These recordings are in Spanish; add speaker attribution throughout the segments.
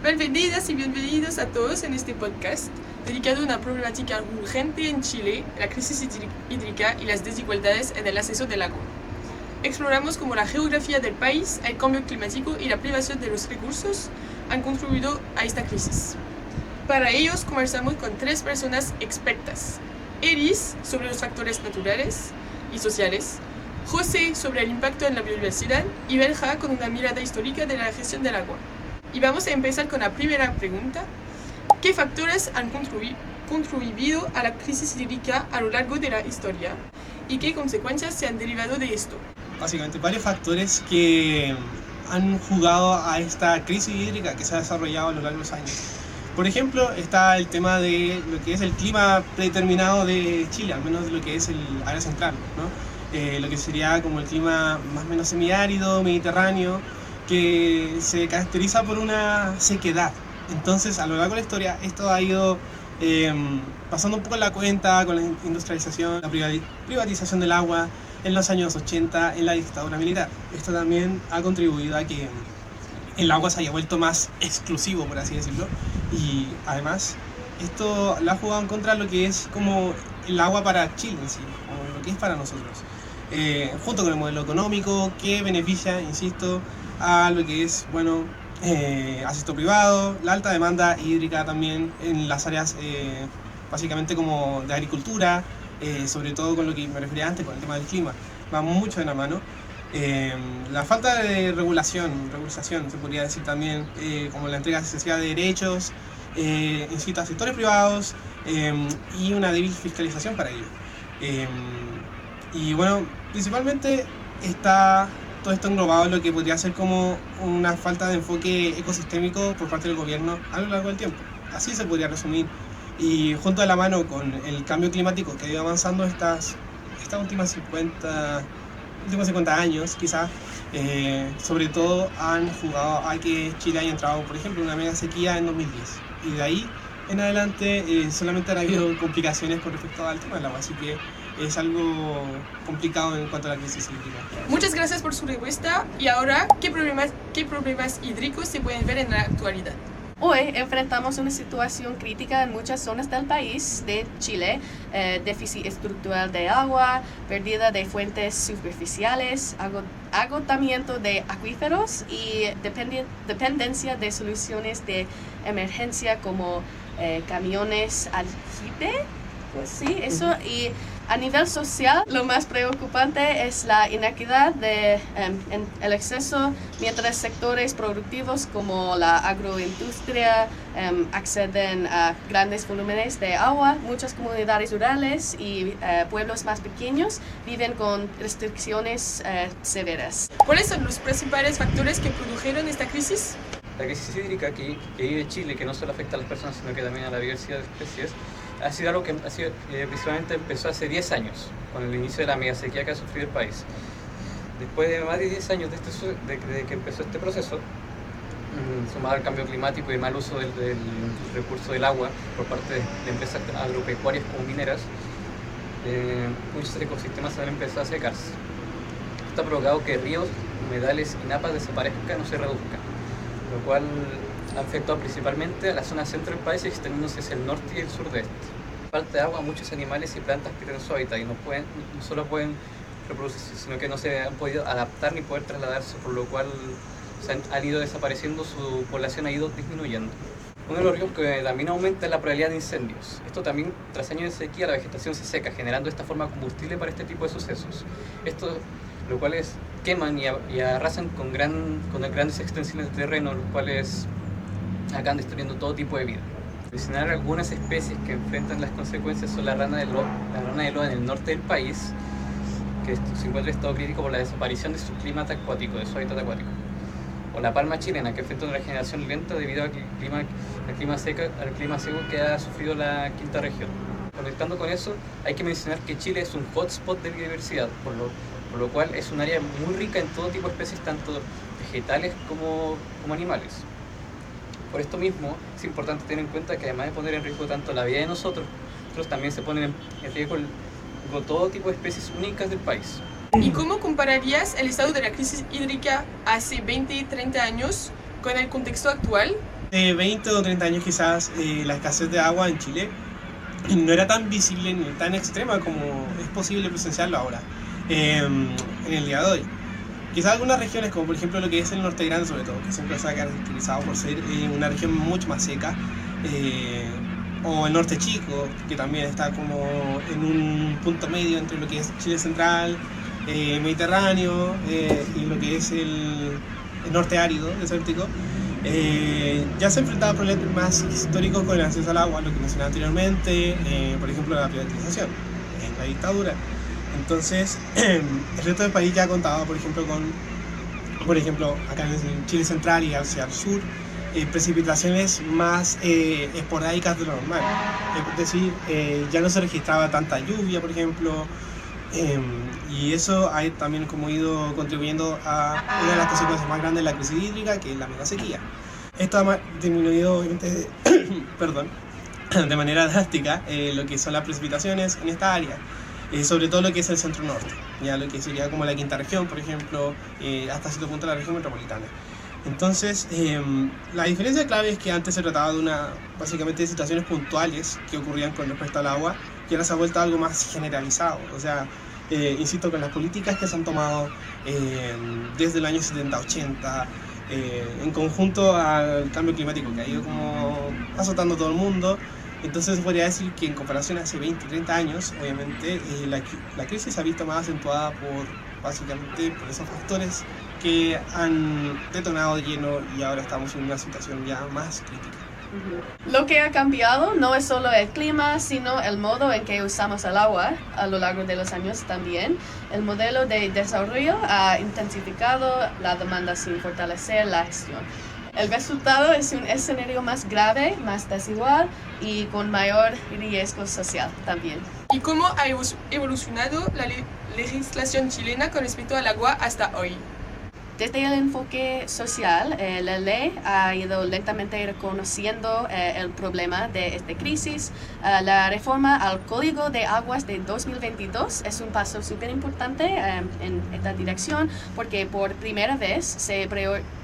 Speaker 1: Bienvenidas y bienvenidos a todos en este podcast dedicado a una problemática urgente en Chile, la crisis hídrica y las desigualdades en el acceso del agua. Exploramos cómo la geografía del país, el cambio climático y la privación de los recursos han contribuido a esta crisis. Para ellos conversamos con tres personas expertas. Eris sobre los factores naturales y sociales, José sobre el impacto en la biodiversidad y Benja con una mirada histórica de la gestión del agua. Y vamos a empezar con la primera pregunta. ¿Qué factores han contribuido a la crisis hídrica a lo largo de la historia? ¿Y qué consecuencias se han derivado de esto?
Speaker 2: Básicamente varios factores que han jugado a esta crisis hídrica que se ha desarrollado a lo largo de los años. Por ejemplo, está el tema de lo que es el clima predeterminado de Chile, al menos de lo que es el área central, ¿no? Lo que sería como el clima más o menos semiárido, mediterráneo, que se caracteriza por una sequedad. Entonces, a lo largo de la historia, esto ha ido pasando un poco la cuenta con la industrialización, la privatización del agua en los años 80, en la dictadura militar. Esto también ha contribuido a que el agua se haya vuelto más exclusivo, por así decirlo, y además esto lo ha jugado en contra de lo que es como el agua para Chile en sí, o lo que es para nosotros, junto con el modelo económico que beneficia, insisto, a lo que es, bueno, al sector privado, la alta demanda hídrica también en las áreas básicamente como de agricultura, sobre todo con lo que me refería antes, con el tema del clima, va mucho de la mano. La falta de regulación se podría decir también, como la entrega excesiva de derechos, incita a sectores privados y una débil fiscalización para ello. Y bueno, principalmente está todo esto englobado en lo que podría ser como una falta de enfoque ecosistémico por parte del gobierno a lo largo del tiempo. Así se podría resumir. Y junto a la mano con el cambio climático que ha ido avanzando estas últimos 50 años, quizás, sobre todo han jugado a que Chile haya entrado, por ejemplo, en una mega sequía en 2010. Y de ahí en adelante solamente han habido complicaciones con respecto al tema del agua, así que es algo complicado en cuanto a la crisis hídrica.
Speaker 1: Muchas gracias por su respuesta. Y ahora, ¿qué problemas hídricos se pueden ver en la actualidad?
Speaker 3: Hoy enfrentamos una situación crítica en muchas zonas del país de Chile, déficit estructural de agua, pérdida de fuentes superficiales, agotamiento de acuíferos y dependencia de soluciones de emergencia como camiones aljibe. Pues sí, eso. Y a nivel social, lo más preocupante es la inequidad en el acceso, mientras sectores productivos como la agroindustria acceden a grandes volúmenes de agua. Muchas comunidades rurales y pueblos más pequeños viven con restricciones severas.
Speaker 1: ¿Cuáles son los principales factores que produjeron esta crisis?
Speaker 4: La crisis hídrica que vive Chile, que no solo afecta a las personas, sino que también a la diversidad de especies, ha sido algo que principalmente empezó hace 10 años, con el inicio de la mega sequía que ha sufrido el país. Después de más de 10 años de que empezó este proceso, sumado al cambio climático y el mal uso del recurso del agua por parte de empresas agropecuarias como mineras, muchos ecosistemas han empezado a secarse. Esto ha provocado que ríos, humedales y napas desaparezcan o se reduzcan, lo cual ha afectado principalmente a la zona centro del país, extendiéndose hacia el norte y el sur de este. Falta de agua, muchos animales y plantas pierden su hábitat y no solo pueden reproducirse, sino que no se han podido adaptar ni poder trasladarse, por lo cual han ido desapareciendo, su población ha ido disminuyendo. Uno de los riesgos que también aumenta es la probabilidad de incendios. Esto también, tras años de sequía, la vegetación se seca, generando esta forma de combustible para este tipo de sucesos. Lo cual queman y arrasan con grandes extensiones de terreno, los cuales acaban destruyendo todo tipo de vida. Mencionar algunas especies que enfrentan las consecuencias son la rana de loa en el norte del país, que se encuentra en estado crítico por la desaparición de su clima acuático, de su hábitat acuático. O la palma chilena, que enfrenta una regeneración lenta debido al clima seco que ha sufrido la quinta región. Conectando con eso, hay que mencionar que Chile es un hotspot de biodiversidad, por lo cual es un área muy rica en todo tipo de especies, tanto vegetales como animales. Por esto mismo, es importante tener en cuenta que además de poner en riesgo tanto la vida de nosotros también se ponen en riesgo todo tipo de especies únicas del país.
Speaker 1: ¿Y cómo compararías el estado de la crisis hídrica hace 20 y 30 años con el contexto actual?
Speaker 2: De 20 o 30 años quizás la escasez de agua en Chile no era tan visible ni tan extrema como es posible presenciarlo ahora, en el día de hoy. Quizás algunas regiones, como por ejemplo lo que es el Norte Grande sobre todo, que siempre se ha caracterizado por ser una región mucho más seca, o el Norte Chico, que también está como en un punto medio entre lo que es Chile central, Mediterráneo, y lo que es el norte árido, desértico. Ya se enfrentaba a problemas históricos con el acceso al agua, lo que mencionaba anteriormente, por ejemplo la privatización en la dictadura. Entonces, el resto del país ya contaba, por ejemplo, con, por ejemplo, acá en Chile central y hacia el sur, precipitaciones más esporádicas de lo normal. Es decir, ya no se registraba tanta lluvia, por ejemplo, y eso ha también como ido contribuyendo a una de las consecuencias más grandes de la crisis hídrica, que es la mega sequía. Esto ha disminuido, obviamente, perdón, de manera drástica lo que son las precipitaciones en esta área, sobre todo lo que es el centro norte, ya lo que sería como la quinta región, por ejemplo, hasta cierto punto la región metropolitana. Entonces, la diferencia clave es que antes se trataba de básicamente de situaciones puntuales que ocurrían con respecto al agua, y ahora se ha vuelto algo más generalizado. O sea, insisto, con las políticas que se han tomado desde el año 70-80, en conjunto al cambio climático que ha ido como azotando a todo el mundo, entonces se podría decir que en comparación a hace 20, 30 años, obviamente la crisis se ha visto más acentuada básicamente por esos factores que han detonado de lleno, y ahora estamos en una situación ya más crítica.
Speaker 3: Lo que ha cambiado no es solo el clima, sino el modo en que usamos el agua a lo largo de los años también. El modelo de desarrollo ha intensificado la demanda sin fortalecer la gestión. El resultado es un escenario más grave, más desigual y con mayor riesgo social también.
Speaker 1: ¿Y cómo ha evolucionado la legislación chilena con respecto al agua hasta hoy?
Speaker 3: Desde el enfoque social, la ley ha ido lentamente reconociendo el problema de esta crisis. La reforma al Código de Aguas de 2022 es un paso súper importante en esta dirección, porque por primera vez se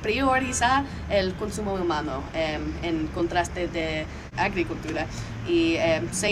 Speaker 3: prioriza el consumo humano en contraste de agricultura, y se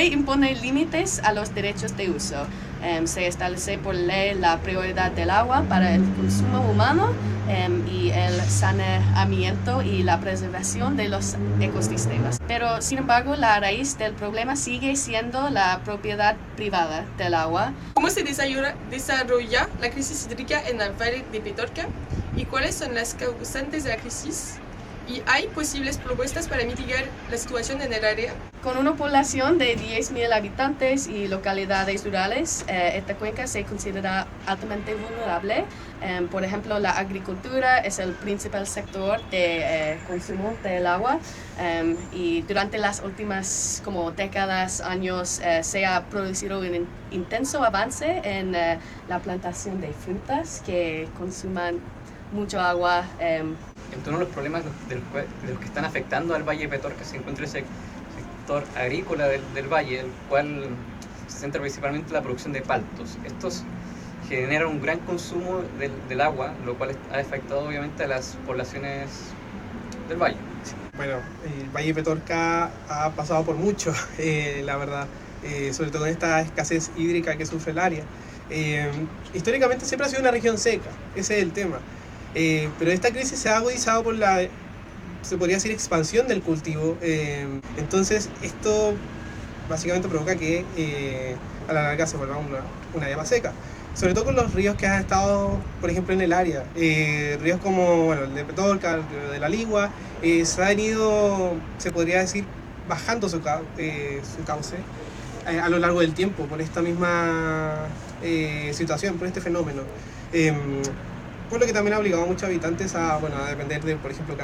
Speaker 3: impone límites a los derechos de uso. Se establece por ley la prioridad del agua para el consumo humano y el saneamiento y la preservación de los ecosistemas. Pero, sin embargo, la raíz del problema sigue siendo la propiedad privada del agua.
Speaker 1: ¿Cómo se desarrolla la crisis hídrica en el Valle de Petorca? ¿Y cuáles son las causantes de la crisis? ¿Y hay posibles propuestas para mitigar la situación en el área?
Speaker 3: Con una población de 10.000 habitantes y localidades rurales, esta cuenca se considera altamente vulnerable. Por ejemplo, la agricultura es el principal sector de consumo del agua, y durante las últimas décadas, años, se ha producido un intenso avance en la plantación de frutas que consuman mucho agua.
Speaker 4: Entre uno de los problemas de los que están afectando al Valle de Petorca se encuentra ese sector agrícola del valle, el cual se centra principalmente en la producción de paltos. Estos generan un gran consumo del agua, lo cual ha afectado obviamente a las poblaciones del valle.
Speaker 2: Bueno, el Valle de Petorca ha pasado por mucho, la verdad, sobre todo en esta escasez hídrica que sufre el área. Históricamente siempre ha sido una región seca, ese es el tema. Pero esta crisis se ha agudizado por se podría decir, expansión del cultivo. Entonces esto básicamente provoca que a la larga se vuelva una área más seca. Sobre todo con los ríos que han estado, por ejemplo, en el área. Ríos como el de Petorca, el río de la Ligua, se han ido, se podría decir, bajando su cauce a lo largo del tiempo por esta misma situación, por este fenómeno. Por lo que también ha obligado a muchos habitantes a depender de, por ejemplo,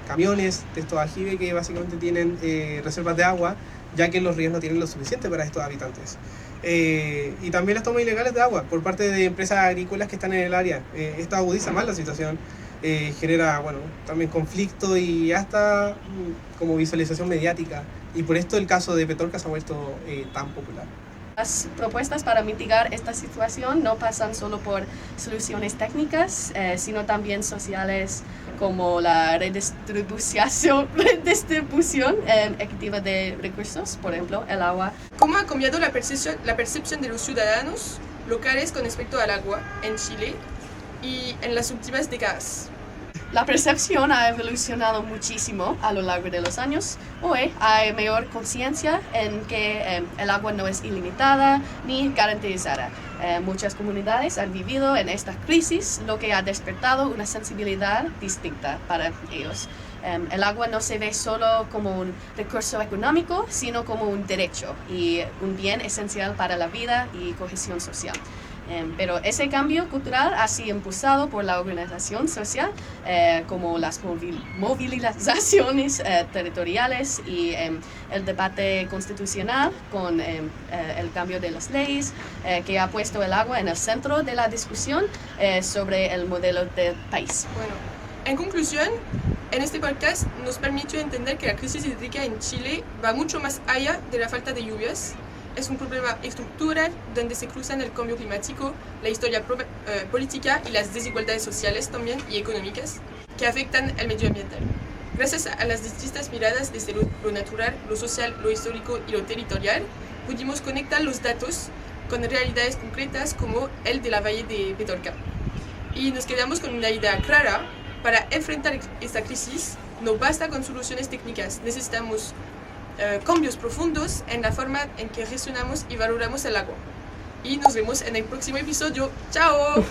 Speaker 2: camiones de estos aljibes que básicamente tienen reservas de agua, ya que los ríos no tienen lo suficiente para estos habitantes. Y también las tomas ilegales de agua por parte de empresas agrícolas que están en el área. Esto agudiza más la situación, genera también conflicto y hasta como visualización mediática. Y por esto el caso de Petorca se ha vuelto tan popular.
Speaker 3: Las propuestas para mitigar esta situación no pasan solo por soluciones técnicas, sino también sociales, como la redistribución equitativa de recursos, por ejemplo, el agua.
Speaker 1: ¿Cómo ha cambiado la percepción de los ciudadanos locales con respecto al agua en Chile y en las últimas décadas?
Speaker 3: La percepción ha evolucionado muchísimo a lo largo de los años. Hoy hay mayor conciencia en que el agua no es ilimitada ni garantizada. Muchas comunidades han vivido en esta crisis, lo que ha despertado una sensibilidad distinta para ellos. El agua no se ve solo como un recurso económico, sino como un derecho y un bien esencial para la vida y cohesión social. Pero ese cambio cultural ha sido impulsado por la organización social, como las movilizaciones territoriales y el debate constitucional con el cambio de las leyes, que ha puesto el agua en el centro de la discusión sobre el modelo del país.
Speaker 1: Bueno, en conclusión, en este podcast nos permitió entender que la crisis hídrica en Chile va mucho más allá de la falta de lluvias. Es un problema estructural donde se cruzan el cambio climático, la historia política y las desigualdades sociales también y económicas que afectan al medio ambiental. Gracias a las distintas miradas desde lo natural, lo social, lo histórico y lo territorial, pudimos conectar los datos con realidades concretas como el de la Valle de Petorca. Y nos quedamos con una idea clara: para enfrentar esta crisis no basta con soluciones técnicas, necesitamos cambios profundos en la forma en que gestionamos y valoramos el agua. Y nos vemos en el próximo episodio. ¡Chao!